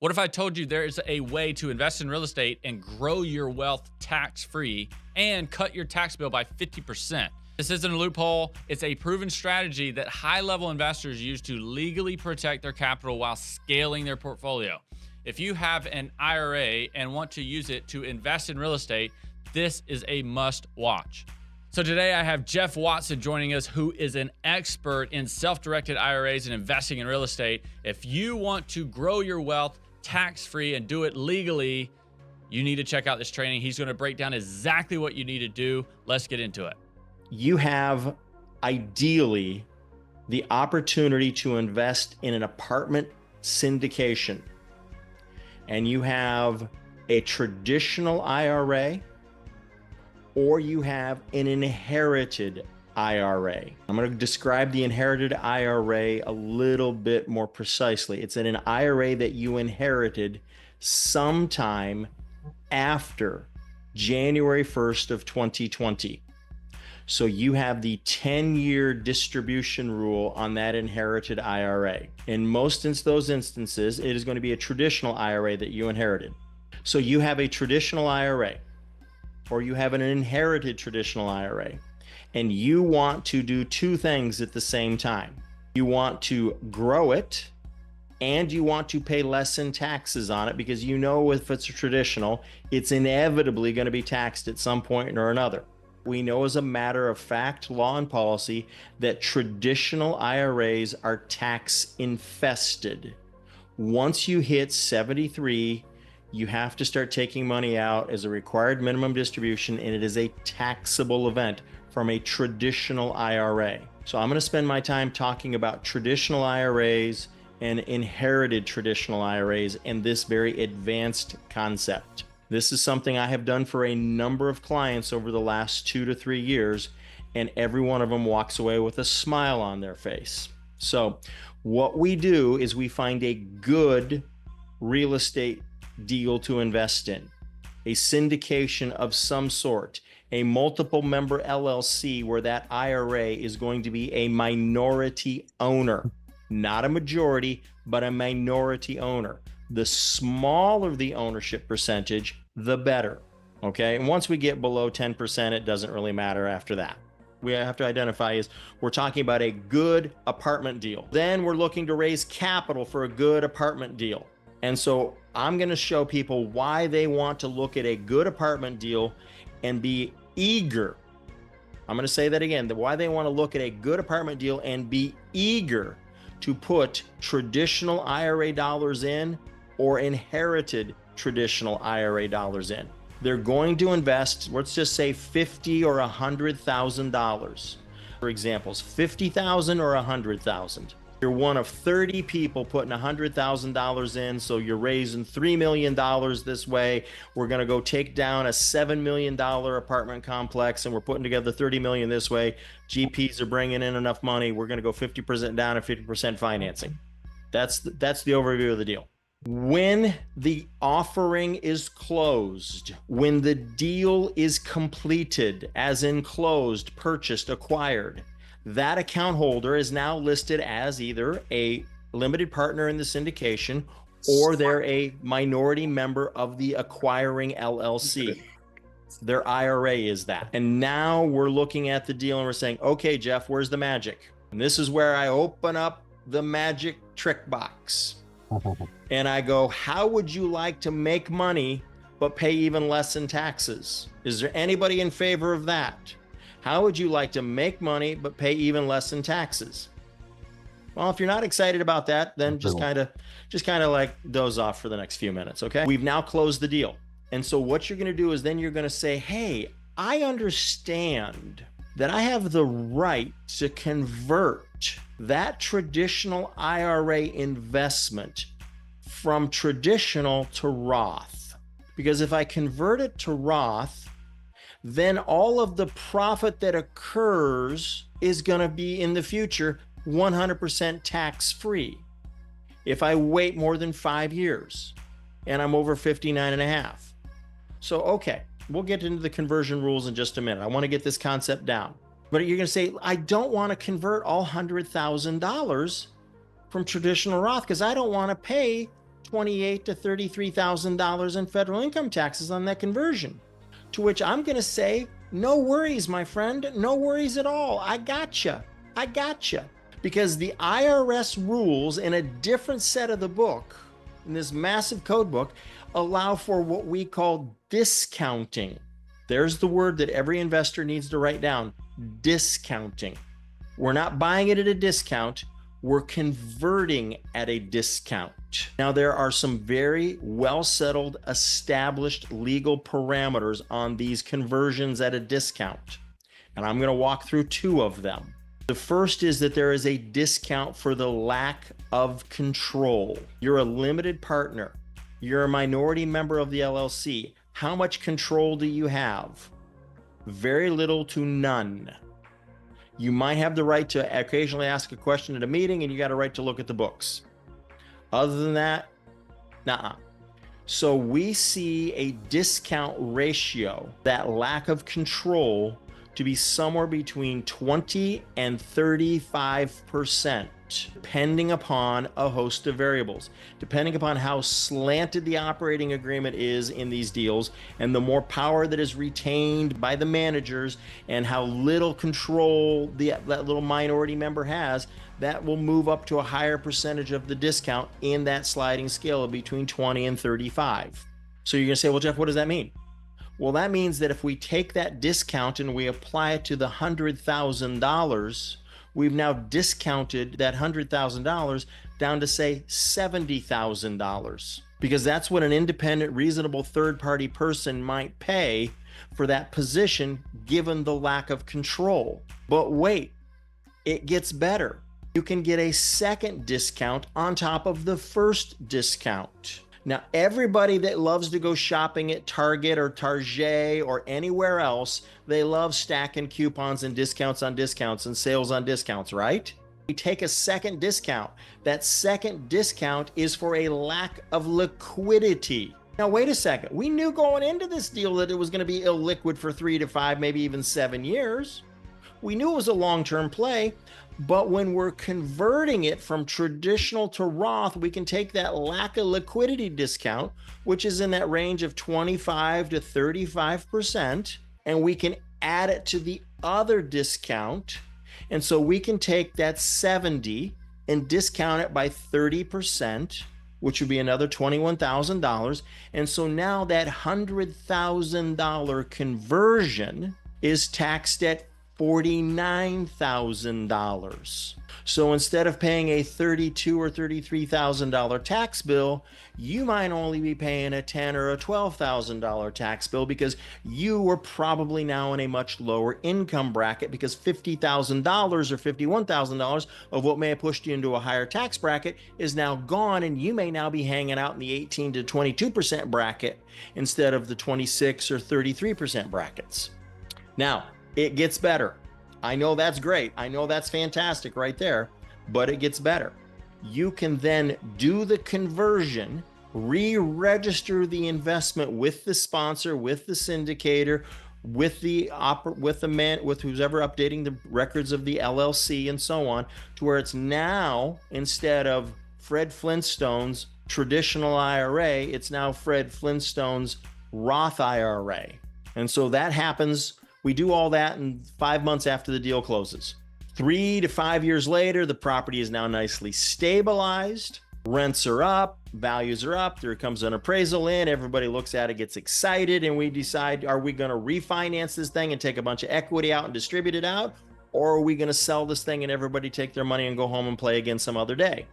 What if I told you there is a way to invest in real estate and grow your wealth tax-free and cut your tax bill by 50%? This isn't a loophole. It's a proven strategy that high-level investors use to legally protect their capital while scaling their portfolio. If you have an IRA and want to use it to invest in real estate, this is a must-watch. So today I have Jeff Watson joining us, who is an expert in self-directed IRAs and investing in real estate. If you want to grow your wealth tax-free and do it legally, you need to check out this training. He's going to break down exactly what you need to do. Let's get into it. You have ideally the opportunity to invest in an apartment syndication, and you have a traditional IRA or you have an inherited IRA. I'm going to describe the inherited IRA a little bit more precisely. It's an IRA that you inherited sometime after January 1st of 2020. So you have the 10-year distribution rule on that inherited IRA. In most of those instances, it is going to be a traditional IRA that you inherited. So you have a traditional IRA, or you have an inherited traditional IRA, and you want to do two things at the same time. You want to grow it, and you want to pay less in taxes on it, because you know if it's a traditional, it's inevitably going to be taxed at some point or another. We know as a matter of fact, law and policy, that traditional IRAs are tax infested. Once you hit 73, you have to start taking money out as a required minimum distribution, and it is a taxable event from a traditional IRA. So I'm going to spend my time talking about traditional IRAs and inherited traditional IRAs and this very advanced concept. This is something I have done for a number of clients over the last 2 to 3 years, and every one of them walks away with a smile on their face. So what we do is we find a good real estate deal to invest in, a syndication of some sort, a multiple member LLC where that IRA is going to be a minority owner, not a majority, but a minority owner. The smaller the ownership percentage, the better. Okay. And once we get below 10%, it doesn't really matter after that. We have to identify is we're talking about a good apartment deal. Then we're looking to raise capital for a good apartment deal. And so I'm going to show people why they want to look at a good apartment deal and be eager. I'm going to say that again, why they want to look at a good apartment deal and be eager to put traditional IRA dollars in or inherited traditional IRA dollars in. They're going to invest, let's just say $50,000 or $100,000. For examples, $50,000 or $100,000. You're one of 30 people putting $100,000 in, so you're raising $3 million this way. We're going to go take down a $7 million apartment complex, and we're putting together $30 million this way. GPs are bringing in enough money. We're going to go 50% down and 50% financing. That's the overview of the deal. When the offering is closed, when the deal is completed, as in closed, purchased, acquired, that account holder is now listed as either a limited partner in the syndication or they're a minority member of the acquiring LLC. Their IRA is that. And now we're looking at the deal and we're saying, okay, Jeff, where's the magic? And this is where I open up the magic trick box. And I go, how would you like to make money but pay even less in taxes? Is there anybody in favor of that? How would you like to make money but pay even less in taxes? Well, if you're not excited about that, then just kind of like doze off for the next few minutes, okay? We've now closed the deal. And so what you're going to do is then you're going to say, hey, I understand that I have the right to convert that traditional IRA investment from traditional to Roth. Because if I convert it to Roth, then all of the profit that occurs is going to be in the future 100% tax-free. If I wait more than 5 years and I'm over 59 and a half. So, okay, we'll get into the conversion rules in just a minute. I want to get this concept down. But you're going to say, I don't want to convert all $100,000 from traditional Roth because I don't want to pay $28,000 to $33,000 in federal income taxes on that conversion. To which I'm going to say, no worries, my friend. No worries at all. I gotcha. I gotcha. Because the IRS rules in a different set of the book, in this massive code book, allow for what we call discounting. There's the word that every investor needs to write down, discounting. We're not buying it at a discount. We're converting at a discount. Now, there are some very well settled, established legal parameters on these conversions at a discount. And I'm going to walk through two of them. The first is that there is a discount for the lack of control. You're a limited partner. You're a minority member of the LLC. How much control do you have? Very little to none. You might have the right to occasionally ask a question at a meeting, and you got a right to look at the books. Other than that, nuh-uh. So we see a discount ratio, that lack of control, to be somewhere between 20 and 35%, depending upon a host of variables, depending upon how slanted the operating agreement is in these deals, and the more power that is retained by the managers and how little control that little minority member has, that will move up to a higher percentage of the discount in that sliding scale of between 20 and 35. So you're going to say, well, Jeff, what does that mean? Well, that means that if we take that discount and we apply it to the $100,000, we've now discounted that $100,000 down to, say, $70,000, because that's what an independent, reasonable third-party person might pay for that position given the lack of control. But wait, it gets better. You can get a second discount on top of the first discount. Now, everybody that loves to go shopping at Target or Target or anywhere else, they love stacking coupons and discounts on discounts and sales on discounts, right? We take a second discount. That second discount is for a lack of liquidity. Now, wait a second. We knew going into this deal that it was going to be illiquid for 3 to 5, maybe even 7 years. We knew it was a long-term play. But when we're converting it from traditional to Roth, we can take that lack of liquidity discount, which is in that range of 25 to 35%, and we can add it to the other discount. And so we can take that 70 and discount it by 30%, which would be another $21,000. And so now that $100,000 conversion is taxed at $49,000. So instead of paying a $32,000 or $33,000 tax bill, you might only be paying a $10,000 or a $12,000 tax bill, because you were probably now in a much lower income bracket, because $50,000 or $51,000 of what may have pushed you into a higher tax bracket is now gone, and you may now be hanging out in the 18 to 22% bracket instead of the 26 or 33% brackets. Now, it gets better. I know that's great. I know that's fantastic right there, but it gets better. You can then do the conversion, re-register the investment with the sponsor, with the syndicator, with who's ever updating the records of the LLC and so on, to where it's now, instead of Fred Flintstone's traditional IRA, it's now Fred Flintstone's Roth IRA. And so that happens. We do all that in 5 months after the deal closes. 3 to 5 years later, the property is now nicely stabilized. Rents are up, values are up. There comes an appraisal in. Everybody looks at it, gets excited, and we decide, are we going to refinance this thing and take a bunch of equity out and distribute it out? Or are we going to sell this thing and everybody take their money and go home and play again some other day?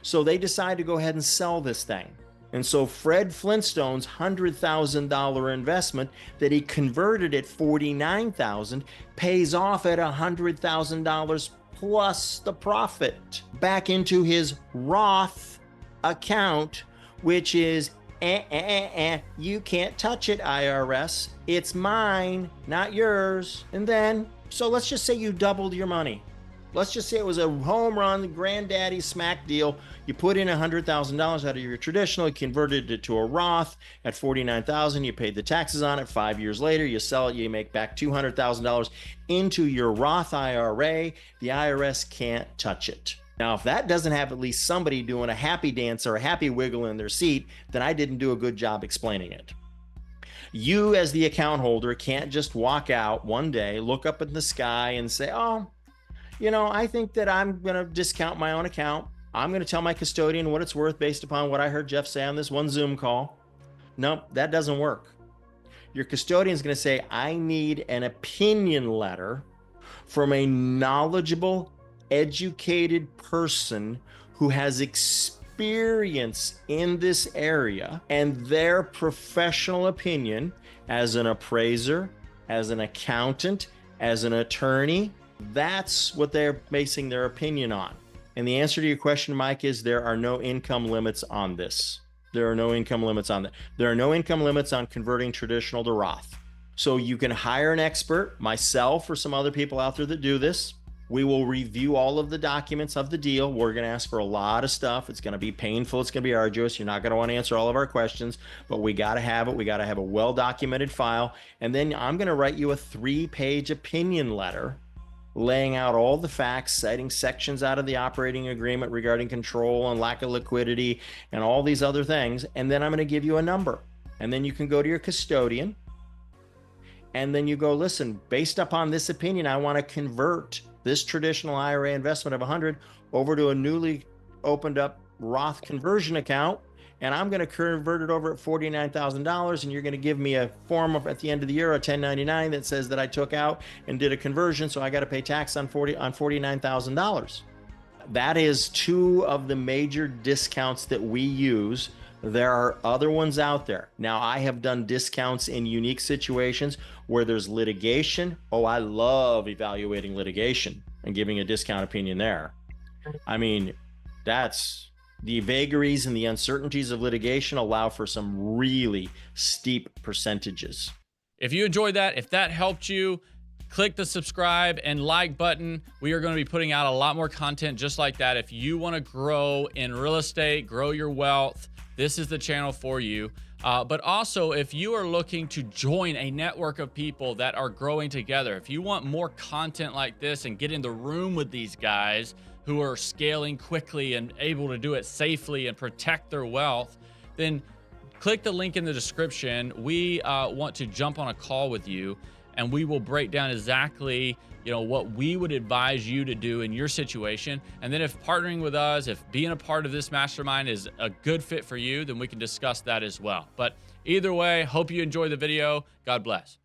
So they decide to go ahead and sell this thing. And so Fred Flintstone's $100,000 investment that he converted at $49,000 pays off at $100,000 plus the profit back into his Roth account, which is, you can't touch it, IRS. It's mine, not yours. And then, so let's just say you doubled your money. Let's just say it was a home run, granddaddy smack deal. You put in $100,000 out of your traditional, you converted it to a Roth at $49,000. You paid the taxes on it. 5 years later, you sell it, you make back $200,000 into your Roth IRA. The IRS can't touch it. Now, if that doesn't have at least somebody doing a happy dance or a happy wiggle in their seat, then I didn't do a good job explaining it. You, as the account holder, can't just walk out one day, look up in the sky and say, oh, I think that I'm going to discount my own account. I'm going to tell my custodian what it's worth based upon what I heard Jeff say on this one Zoom call. Nope, that doesn't work. Your custodian is going to say, I need an opinion letter from a knowledgeable, educated person who has experience in this area, and their professional opinion as an appraiser, as an accountant, as an attorney. That's what they're basing their opinion on. And the answer to your question, Mike, is there are no income limits on this. There are no income limits on that. There are no income limits on converting traditional to Roth. So you can hire an expert, myself or some other people out there that do this. We will review all of the documents of the deal. We're going to ask for a lot of stuff. It's going to be painful. It's going to be arduous. You're not going to want to answer all of our questions, but we got to have it. We got to have a well-documented file. And then I'm going to write you a 3-page opinion letter laying out all the facts, citing sections out of the operating agreement regarding control and lack of liquidity and all these other things. And then I'm going to give you a number. And then you can go to your custodian. And then you go, listen, based upon this opinion, I want to convert this traditional IRA investment of 100 over to a newly opened up Roth conversion account. And I'm going to convert it over at $49,000. And you're going to give me a form of, at the end of the year, a 1099 that says that I took out and did a conversion. So I got to pay tax on $49,000. That is 2 of the major discounts that we use. There are other ones out there. Now, I have done discounts in unique situations where there's litigation. Oh, I love evaluating litigation and giving a discount opinion there. I mean, that's the vagaries and the uncertainties of litigation allow for some really steep percentages. If you enjoyed that, if that helped you, click the subscribe and like button. We are going to be putting out a lot more content just like that. If you want to grow in real estate, grow your wealth, this is the channel for you. But also, if you are looking to join a network of people that are growing together, if you want more content like this and get in the room with these guys who are scaling quickly and able to do it safely and protect their wealth, then click the link in the description. We want to jump on a call with you, and we will break down exactly what we would advise you to do in your situation. And then if partnering with us, if being a part of this mastermind is a good fit for you, then we can discuss that as well. But either way, hope you enjoy the video. God bless.